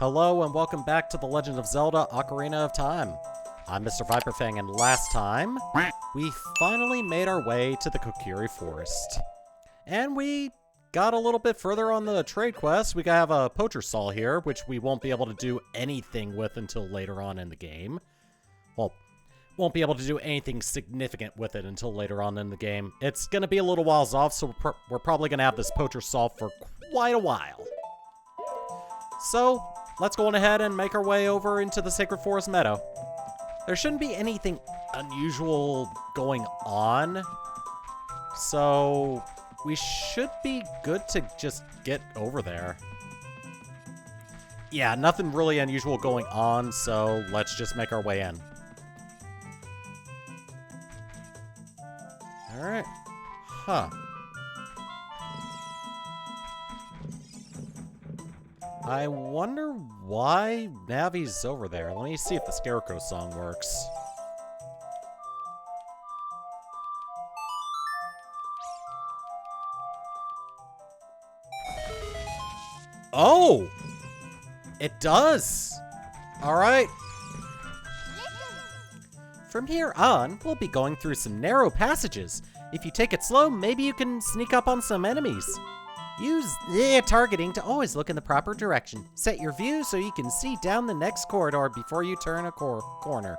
Hello and welcome back to The Legend of Zelda Ocarina of Time. I'm MrViperfang, and last time, we finally made our way to the Kokiri Forest. And we got a little bit further on the trade quest. We have a poacher saw here, which we won't be able to do anything with until later on in the game. Well, won't be able to do anything significant with it until later on in the game. It's going to be a little whiles off, so we're probably going to have this poacher saw for quite a while. So, let's go on ahead and make our way over into the Sacred Forest Meadow. There shouldn't be anything unusual going on, so we should be good to just get over there. Yeah, nothing really unusual going on, so let's just make our way in. Alright. Huh. I wonder why Navi's over there. Let me see if the Scarecrow song works. Oh! It does! Alright. From here on, we'll be going through some narrow passages. If you take it slow, maybe you can sneak up on some enemies. Use targeting to always look in the proper direction. Set your view so you can see down the next corridor before you turn a corner.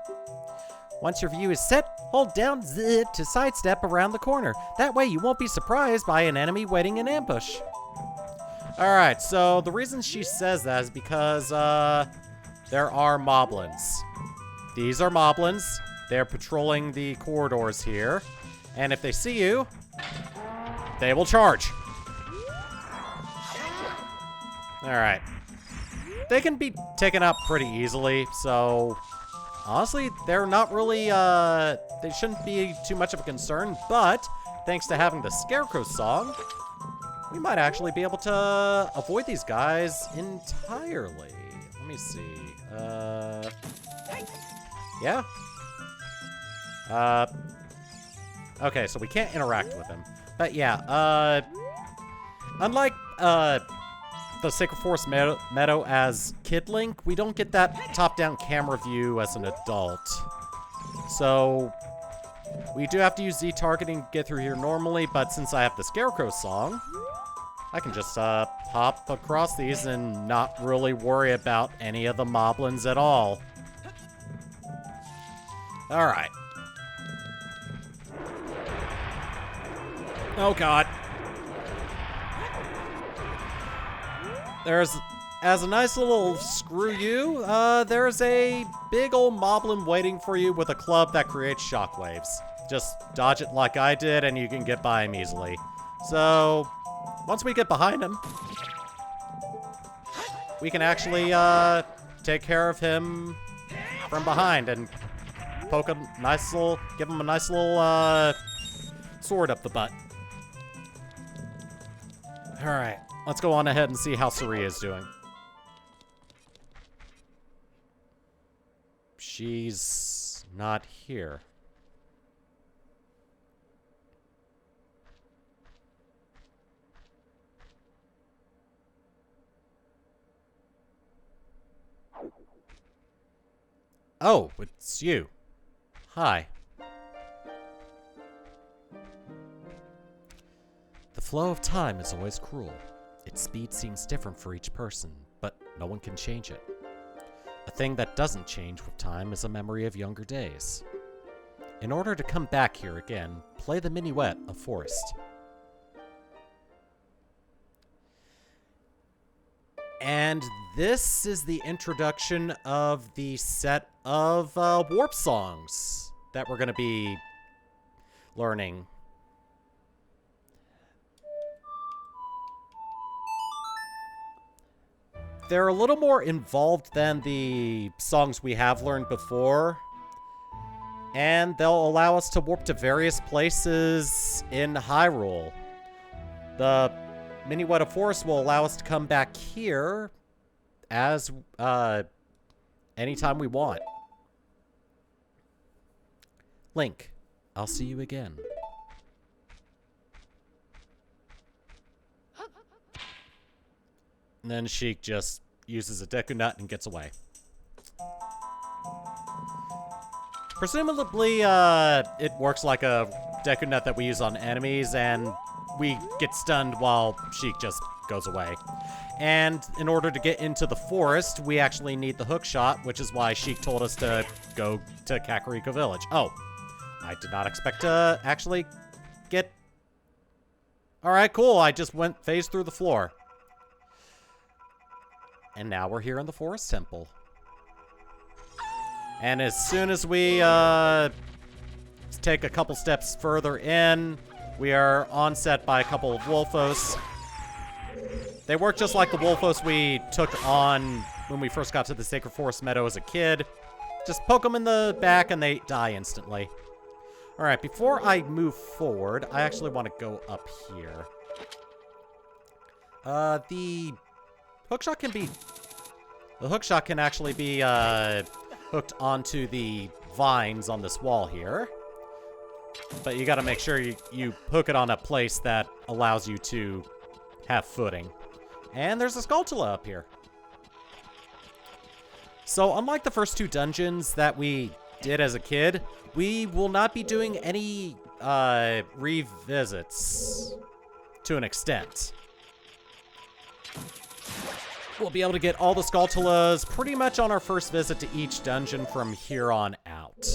Once your view is set, hold down Z to sidestep around the corner. That way you won't be surprised by an enemy waiting in ambush. Alright, so the reason she says that is because there are moblins. These are moblins. They're patrolling the corridors here. And if they see you, they will charge. Alright. They can be taken out pretty easily, so honestly, they're not really, they shouldn't be too much of a concern, but thanks to having the Scarecrow song, we might actually be able to avoid these guys entirely. Let me see. Yeah. Okay, so we can't interact with him. But yeah, unlike, the Sacred Forest Meadow as Kid Link, we don't get that top-down camera view as an adult. So, we do have to use Z-targeting to get through here normally, but since I have the Scarecrow song, I can just pop across these and not really worry about any of the moblins at all. Alright. Oh god. There's, as a nice little screw you, there's a big old moblin waiting for you with a club that creates shockwaves. Just dodge it like I did and you can get by him easily. So, once we get behind him, we can actually, take care of him from behind and poke him nice little, give him a nice little, sword up the butt. Alright. Let's go on ahead and see how Saria is doing. She's not here. Oh, it's you. Hi. The flow of time is always cruel. Its speed seems different for each person, but no one can change it. A thing that doesn't change with time is a memory of younger days. In order to come back here again, play the minuet of Forest. And this is the introduction of the set of warp songs that we're going to be learning. They're a little more involved than the songs we have learned before. And they'll allow us to warp to various places in Hyrule. The Minuet of Forest will allow us to come back here as anytime we want. Link, I'll see you again. And then Sheik just uses a Deku Nut and gets away. Presumably, it works like a Deku Nut that we use on enemies, and we get stunned while Sheik just goes away. And in order to get into the forest, we actually need the hook shot, which is why Sheik told us to go to Kakariko Village. Oh, I did not expect to actually get... Alright, cool. I just phased through the floor. And now we're here in the Forest Temple. And as soon as we take a couple steps further in, we are onset by a couple of Wolfos. They work just like the Wolfos we took on when we first got to the Sacred Forest Meadow as a kid. Just poke them in the back and they die instantly. Alright, before I move forward, I actually want to go up here. The hookshot can be... The hookshot can actually be hooked onto the vines on this wall here. But you gotta make sure you hook it on a place that allows you to have footing. And there's a Skulltula up here. So unlike the first two dungeons that we did as a kid, we will not be doing any revisits to an extent. We'll be able to get all the Skulltulas pretty much on our first visit to each dungeon from here on out.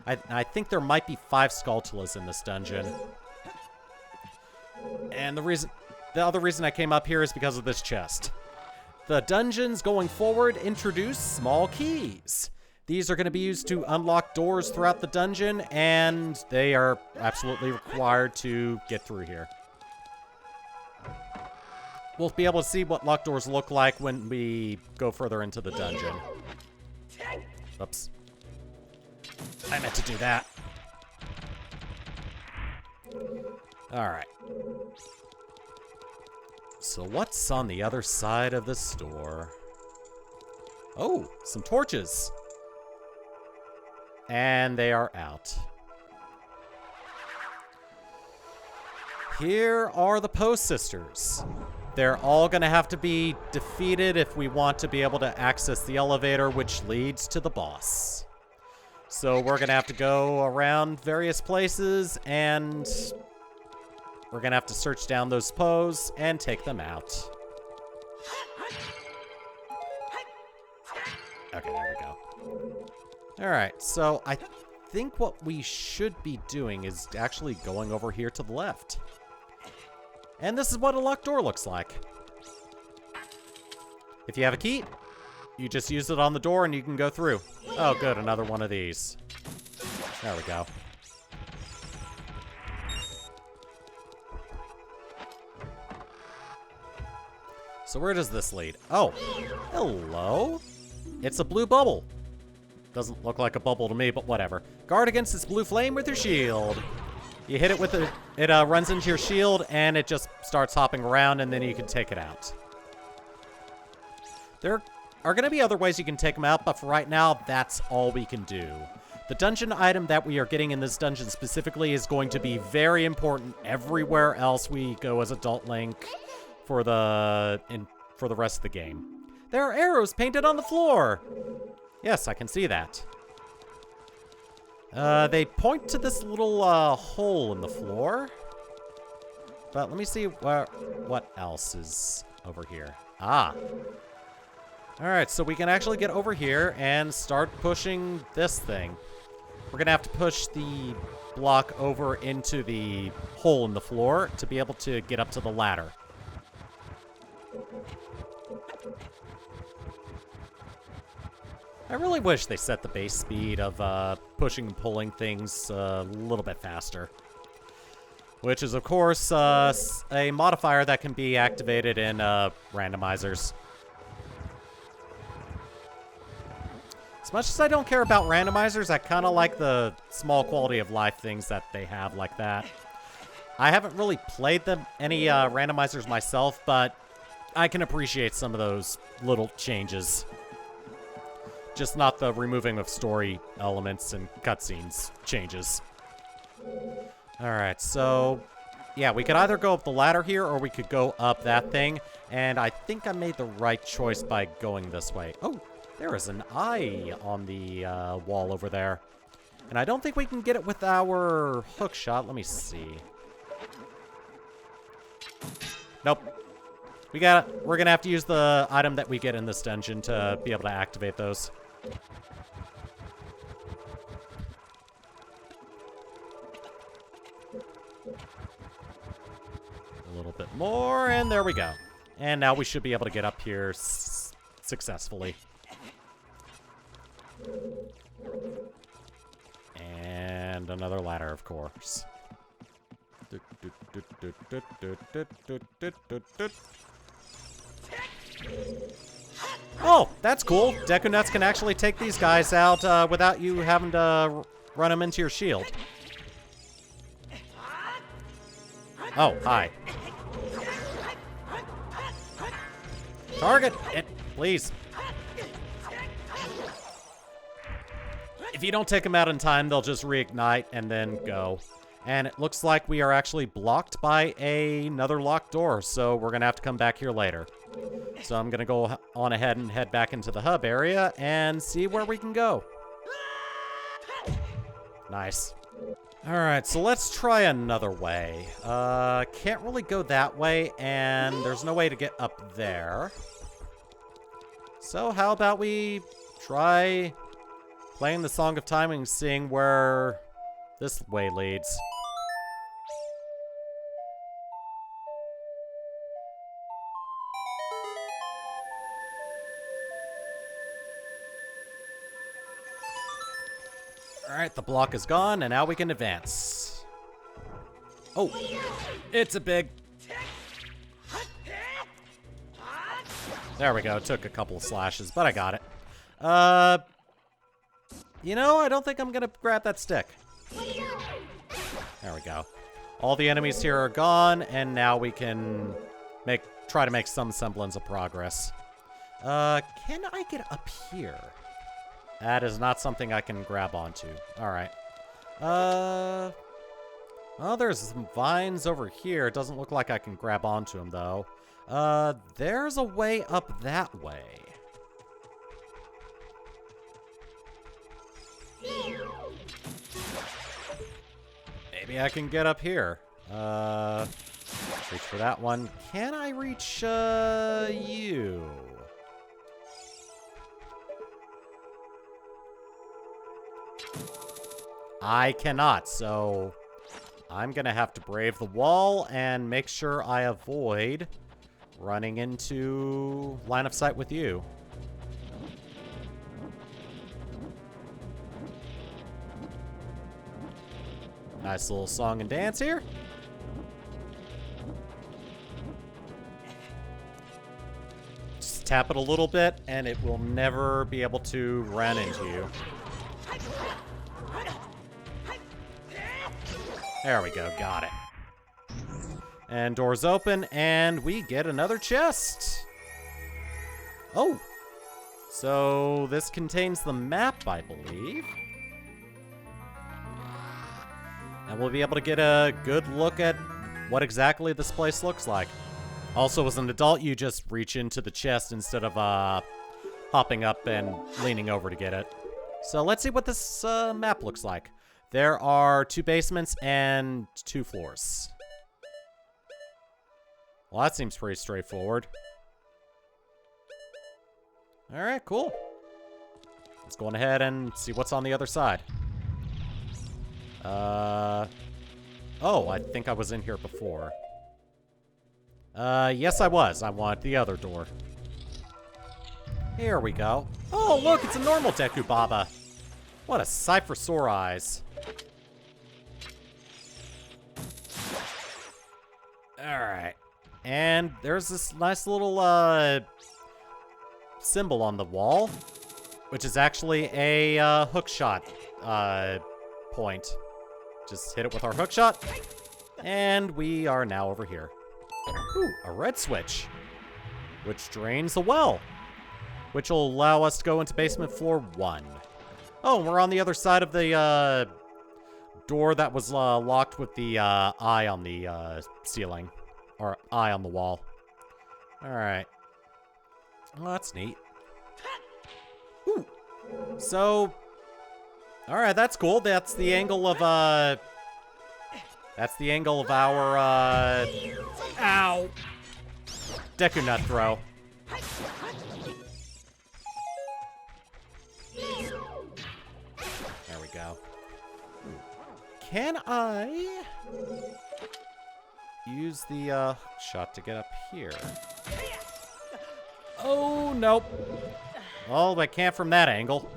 I think there might be 5 Skulltulas in this dungeon. And the other reason I came up here is because of this chest. The dungeons going forward introduce small keys. These are going to be used to unlock doors throughout the dungeon, and they are absolutely required to get through here. We'll be able to see what locked doors look like when we go further into the dungeon. Oops. I meant to do that. Alright. So what's on the other side of this door? Oh, some torches. And they are out. Here are the Poes sisters. They're all going to have to be defeated if we want to be able to access the elevator, which leads to the boss. So we're going to have to go around various places, and we're going to have to search down those Poes and take them out. Okay, there we go. Alright, so I think what we should be doing is actually going over here to the left. And this is what a locked door looks like. If you have a key, you just use it on the door and you can go through. Oh, good, another one of these. There we go. So where does this lead? Oh, hello. It's a blue bubble. Doesn't look like a bubble to me, but whatever. Guard against this blue flame with your shield. You hit it with it runs into your shield, and it just starts hopping around, and then you can take it out. There are going to be other ways you can take them out, but for right now, that's all we can do. The dungeon item that we are getting in this dungeon specifically is going to be very important everywhere else we go as Adult Link for the rest of the game. There are arrows painted on the floor! Yes, I can see that. They point to this little hole in the floor. But let me see what else is over here. Ah. Alright, so we can actually get over here and start pushing this thing. We're going to have to push the block over into the hole in the floor to be able to get up to the ladder. I really wish they set the base speed of pushing and pulling things a little bit faster. Which is, of course, a modifier that can be activated in randomizers. As much as I don't care about randomizers, I kind of like the small quality of life things that they have like that. I haven't really played any randomizers myself, but I can appreciate some of those little changes. Just not the removing of story elements and cutscenes changes. Alright, so Yeah, we could either go up the ladder here, or we could go up that thing. And I think I made the right choice by going this way. Oh, there is an eye on the wall over there. And I don't think we can get it with our hook shot. Let me see. Nope. We got it. We're going to have to use the item that we get in this dungeon to be able to activate those. A little bit more, and there we go. And now we should be able to get up here successfully. And another ladder, of course. Oh, that's cool. Deku Nuts can actually take these guys out without you having to run them into your shield. Oh, hi. Target it, please. If you don't take them out in time, they'll just reignite and then go. And it looks like we are actually blocked by another locked door, so we're going to have to come back here later. So I'm going to go on ahead and head back into the hub area and see where we can go. Nice. Alright, so let's try another way. Can't really go that way, and there's no way to get up there. So how about we try playing the Song of Time and seeing where this way leads. Alright, the block is gone, and now we can advance. Oh, it's a big... There we go, took a couple of slashes, but I got it. You know, I don't think I'm gonna grab that stick. There we go. All the enemies here are gone, and now we can try to make some semblance of progress. Can I get up here? That is not something I can grab onto. Alright. Oh, there's some vines over here. It doesn't look like I can grab onto them, though. There's a way up that way. Maybe I can get up here. Reach for that one. Can I reach, you? I cannot, so I'm gonna have to brave the wall and make sure I avoid running into line of sight with you. Nice little song and dance here. Just tap it a little bit and it will never be able to run into you. There we go, got it. And doors open, and we get another chest. Oh, so this contains the map, I believe. And we'll be able to get a good look at what exactly this place looks like. Also, as an adult, you just reach into the chest instead of hopping up and leaning over to get it. So let's see what this map looks like. There are 2 basements and 2 floors. Well, that seems pretty straightforward. Alright, cool. Let's go on ahead and see what's on the other side. Oh, I think I was in here before. Yes I was. I want the other door. Here we go. Oh, look, it's a normal Deku Baba. What a sight for sore eyes. Alright. And there's this nice little, symbol on the wall, which is actually a, hook shot, point. Just hit it with our hook shot, and we are now over here. Ooh, a red switch, which drains the well, which will allow us to go into basement floor 1. Oh, we're on the other side of the, door that was locked with the eye on the ceiling. Or eye on the wall. Alright. Well, that's neat. Ooh. So... Alright, that's cool. That's the angle of, That's the angle of our, Ow! Deku Nut throw. There we go. Can I use the shot to get up here? Oh, nope. Oh, I can't from that angle.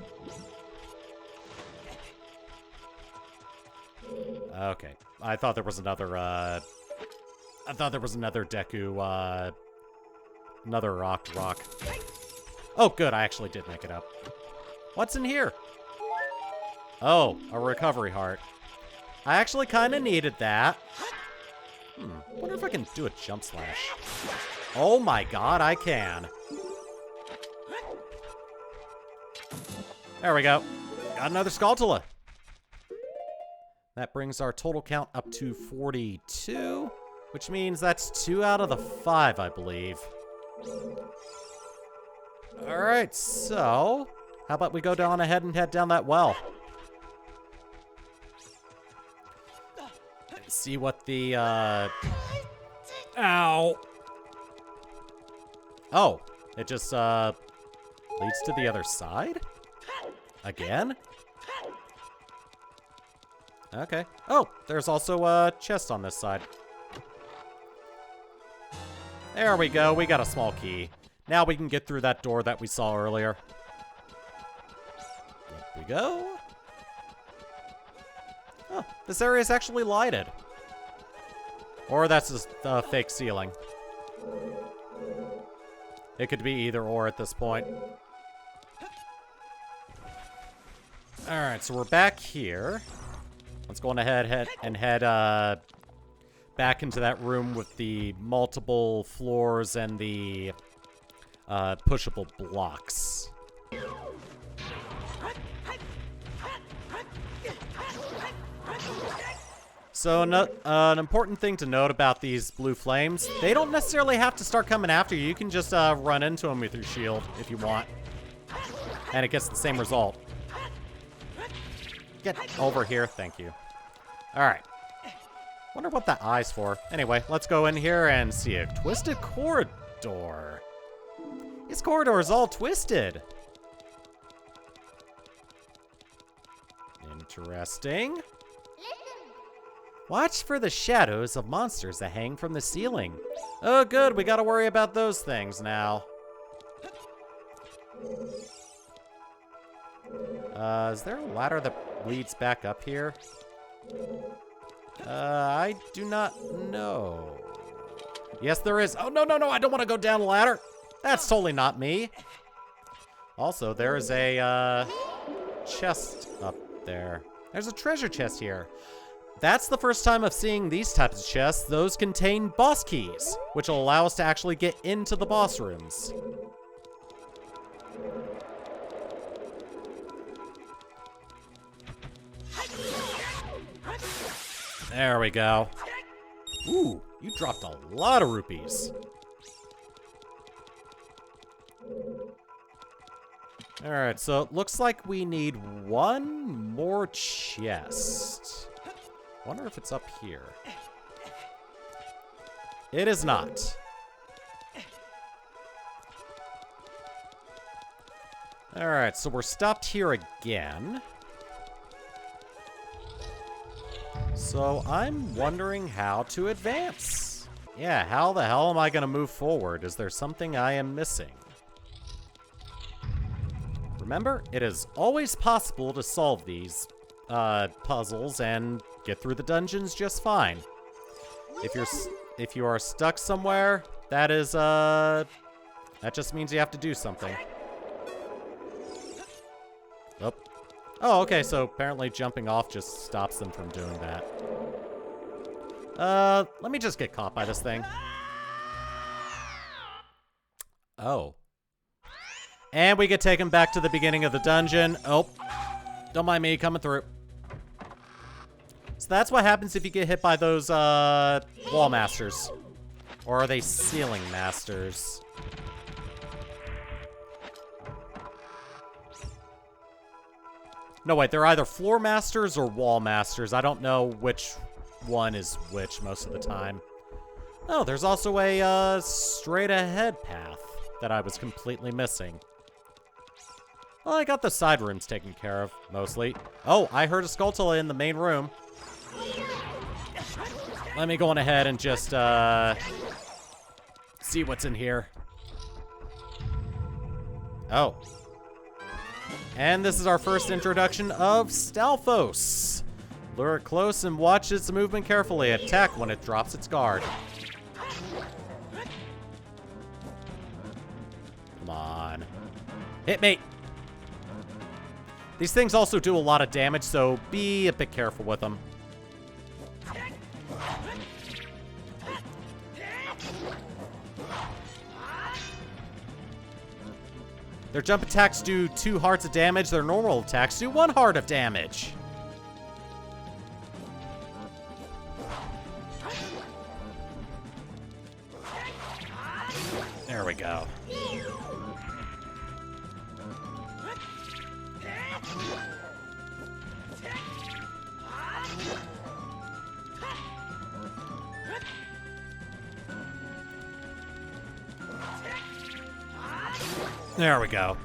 Okay. I thought there was another, Deku, another rock. Oh, good. I actually did make it up. What's in here? Oh, a recovery heart. I actually kind of needed that. Wonder if I can do a jump slash. Oh my god, I can. There we go. Got another Skulltula. That brings our total count up to 42, which means that's 2 out of the 5, I believe. Alright, so... how about we go down ahead and head down that well? See what the, Ow! Oh, it just, leads to the other side? Again? Okay. Oh, there's also a chest on this side. There we go, we got a small key. Now we can get through that door that we saw earlier. Up we go. Oh, this area is actually lighted. Or that's just a fake ceiling. It could be either or at this point. Alright, so we're back here. Let's go on ahead and head back into that room with the multiple floors and the pushable blocks. So an important thing to note about these blue flames, they don't necessarily have to start coming after you. You can just run into them with your shield if you want. And it gets the same result. Get over here, thank you. Alright. Wonder what that eye's for. Anyway, let's go in here and see a twisted corridor. This corridor is all twisted. Interesting. Watch for the shadows of monsters that hang from the ceiling. Oh good, we gotta worry about those things now. Is there a ladder that leads back up here? I do not know. Yes, there is. Oh, no, I don't want to go down the ladder. That's totally not me. Also, there is a, chest up there. There's a treasure chest here. That's the first time of seeing these types of chests. Those contain boss keys, which will allow us to actually get into the boss rooms. There we go. Ooh, you dropped a lot of rupees. Alright, so it looks like we need one more chest. Wonder if it's up here. It is not. Alright, so we're stopped here again. So I'm wondering how to advance. Yeah, how the hell am I going to move forward? Is there something I am missing? Remember, it is always possible to solve these puzzles and get through the dungeons just fine. If you are stuck somewhere, that is that just means you have to do something. Oh. Oh, okay, so apparently jumping off just stops them from doing that. Let me just get caught by this thing. Oh. And we get taken back to the beginning of the dungeon. Oh. Don't mind me coming through. So that's what happens if you get hit by those, wall masters. Or are they ceiling masters? No, wait, they're either floor masters or wall masters. I don't know which one is which most of the time. Oh, there's also a, straight ahead path that I was completely missing. Well, I got the side rooms taken care of, mostly. Oh, I heard a Skulltula in the main room. Let me go on ahead and just, see what's in here. Oh. And this is our first introduction of Stalfos. Lure it close and watch its movement carefully. Attack when it drops its guard. Come on. Hit me! These things also do a lot of damage, so be a bit careful with them. Their jump attacks do 2 hearts of damage. Their normal attacks do 1 heart of damage. There we go. There we go.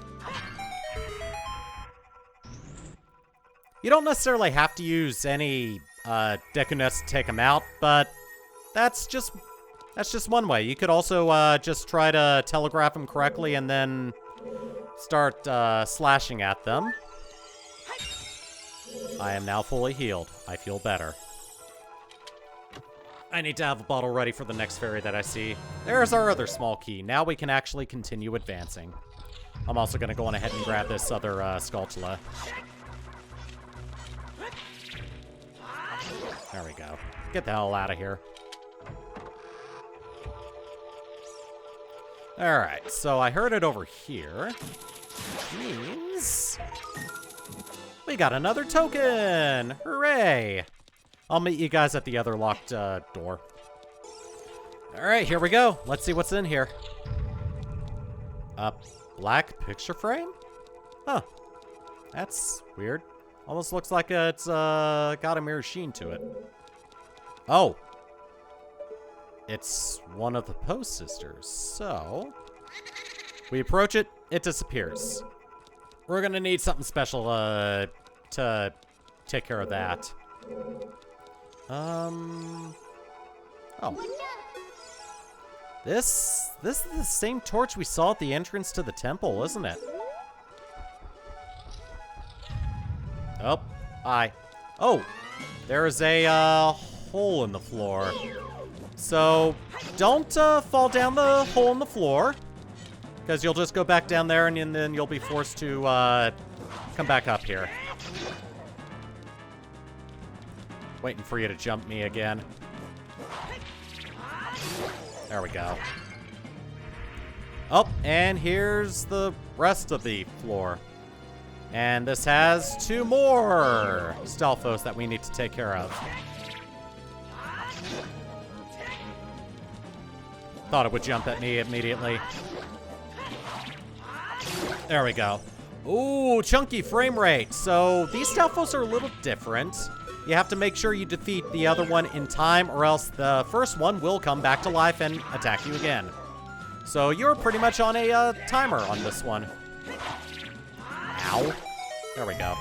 You don't necessarily have to use any Deku Nuts to take them out, but that's just one way. You could also just try to telegraph them correctly and then start slashing at them. I am now fully healed. I feel better. I need to have a bottle ready for the next fairy that I see. There's our other small key. Now we can actually continue advancing. I'm also going to go on ahead and grab this other Skulltula. There we go. Get the hell out of here. Alright, so I heard it over here. Which means we got another token! Hooray! I'll meet you guys at the other locked door. Alright, here we go. Let's see what's in here. Black picture frame? Huh. That's weird. Almost looks like it's got a mirror sheen to it. Oh. It's one of the Poes sisters. So, we approach it, it disappears. We're gonna need something special to take care of that. Oh. This is the same torch we saw at the entrance to the temple, isn't it? Oh, hi. Oh, there's a hole in the floor. So, don't fall down the hole in the floor, because you'll just go back down there and then you'll be forced to come back up here. Waiting for you to jump me again. There we go. Oh, and here's the rest of the floor. And this has 2 more Stalfos that we need to take care of. Thought it would jump at me immediately. There we go. Ooh, chunky frame rate. So these Stalfos are a little different. You have to make sure you defeat the other one in time, or else the first one will come back to life and attack you again. So you're pretty much on a timer on this one. Ow. There we go.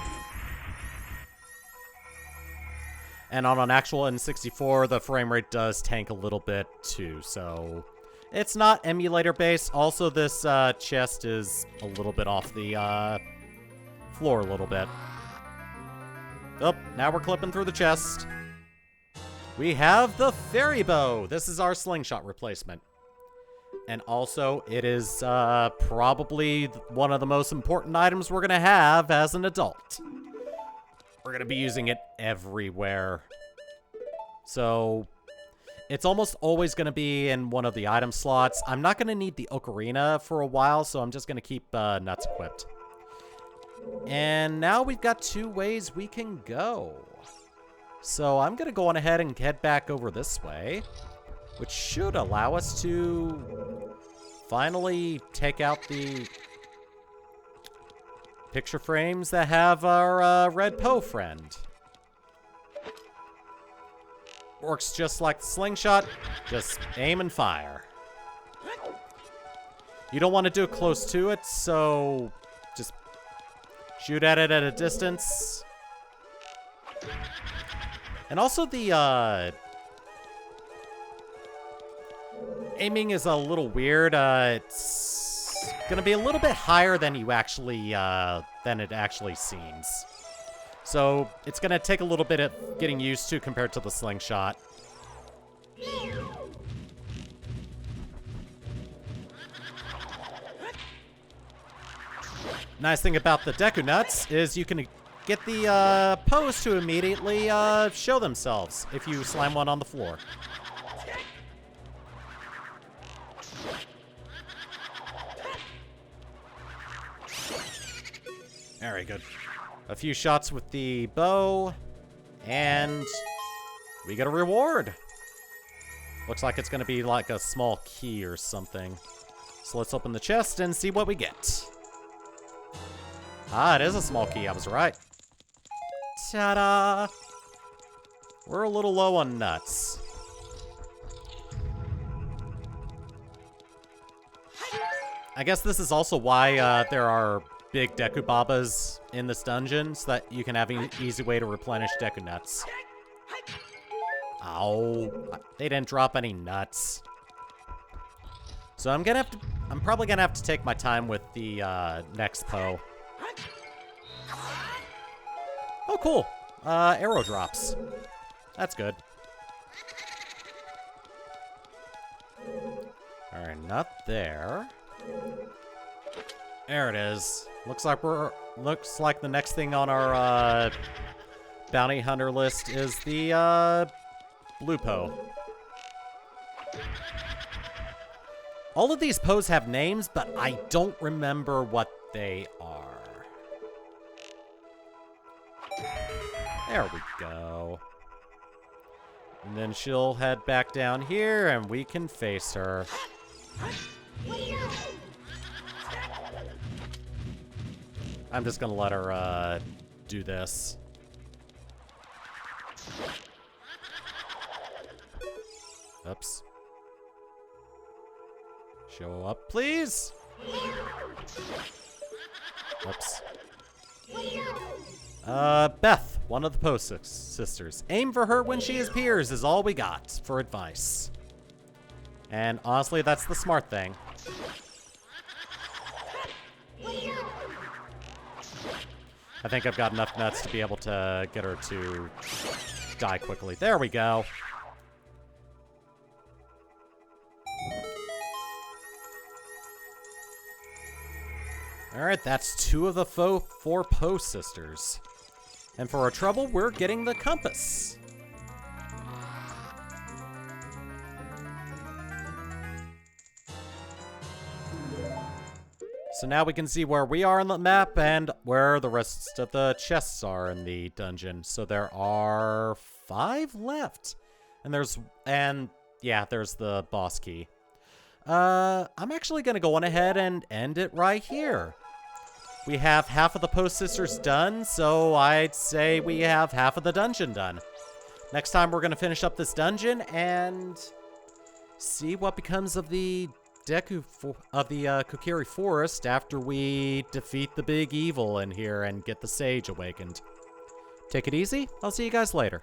And on an actual N64, the frame rate does tank a little bit too, so it's not emulator-based. Also, this chest is a little bit off the floor a little bit. Oh, now we're clipping through the chest. We have the fairy bow. This is our slingshot replacement. And also, it is probably one of the most important items we're going to have as an adult. We're going to be using it everywhere. So, it's almost always going to be in one of the item slots. I'm not going to need the ocarina for a while, so I'm just going to keep nuts equipped. And now we've got 2 ways we can go. So I'm going to go on ahead and head back over this way, which should allow us to finally take out the picture frames that have our red Poe friend. Works just like the slingshot, just aim and fire. You don't want to do it close to it, so just shoot at it at a distance. And also the aiming is a little weird. It's gonna be a little bit higher than you actually than it actually seems. So it's gonna take a little bit of getting used to compared to the slingshot. Nice thing about the Deku Nuts is you can get the Poes to immediately show themselves if you slam one on the floor. Very good. A few shots with the bow, and we get a reward. Looks like it's going to be like a small key or something. So let's open the chest and see what we get. Ah, it is a small key. I was right. Ta-da! We're a little low on nuts. I guess this is also why there are big Deku Babas in this dungeon, so that you can have an easy way to replenish Deku Nuts. Ow. They didn't drop any nuts. So I'm probably gonna have to take my time with the next Poe. Oh, cool. Arrow drops. That's good. Alright, not there. There it is. Looks like the next thing on our bounty hunter list is the blue Poe. All of these Poes have names, but I don't remember what they are. There we go. And then she'll head back down here, and we can face her. I'm just gonna let her, do this. Oops. Show up, please! Oops. Beth, one of the Poe sisters. Aim for her when she appears is all we got for advice. And honestly, that's the smart thing. I think I've got enough nuts to be able to get her to die quickly. There we go. Alright, that's 2 of the 4 Poe sisters. And for our trouble, we're getting the compass. So now we can see where we are on the map and where the rest of the chests are in the dungeon. So there are 5 left. And there's the boss key. I'm actually going to go on ahead and end it right here. We have half of the Poe sisters done, so I'd say we have half of the dungeon done. Next time we're going to finish up this dungeon and see what becomes of the Kokiri Forest after we defeat the big evil in here and get the sage awakened. Take it easy. I'll see you guys later.